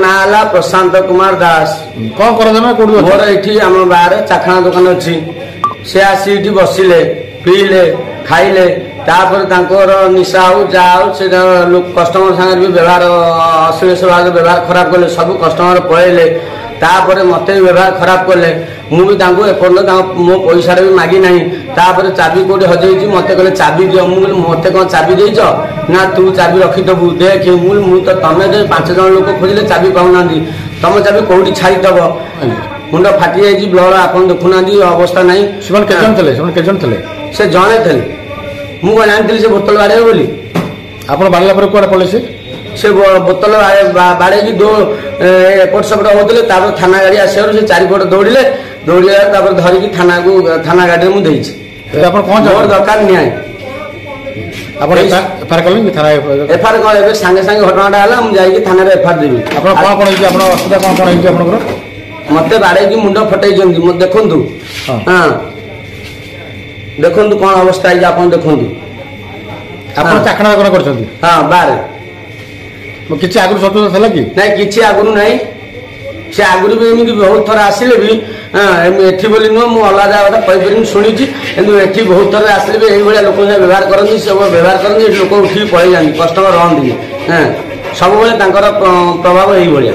नाला प्रशांत कुमार दास। कौन कर मोर ये आम बाहर चाखणा दुकान अच्छी से आसी बसिले पीले खाइले निशा हो जाओ से कस्टमर सागर भी व्यवहार अश्लील भाव व्यवहार खराब कले सब कस्टमर पलैले तापर मत व्यवहार खराब कले मुझे मो पैसा भी मागी ना चाबी कौटे हजे मत कहले चाबी दियो मत कौन चाबी देच ना तू चाबी रखीदबू देख मुझे तो तुम 5 जन लोक खोजिले चाबी पाऊना तुम चाबी कौटी छाड़ीदब मुंड फाटी जाइए ब्लड आप देखुना अवस्था ना से जड़े थे मुझे जानी से बोतल बाड़े बोली आप बाड़ला कौन पड़े से बोतल बाड़े दो एपट सेपट होते थाना गाड़ी आस चारिपट दौड़े धरिकी थाना गाड़ी मुझे मोर दरकार न्याय एफआईआर कौन सांगे सांगे घटनाटा है मुझे थाना एफआईआर देवी असुविधा कौन मत बाड़े मुंड फटे देखु हाँ देखु कौन अवस्था है आप देखु चाखणा कौन कर हाँ बार किसी आगुरी शत्रु था कि ना कि आगुरी ना से आगुरी भी एमती बहुत थर आसिले भी एठी बोली नुह मुझे अलग कथा कहीपर शुणी कि बहुत थर आसिले भी यही लोक व्यवहार करती सब व्यवहार करते लोक उठिक पलि जाती कस्टमर रहा सब प्रभाव यही भाया।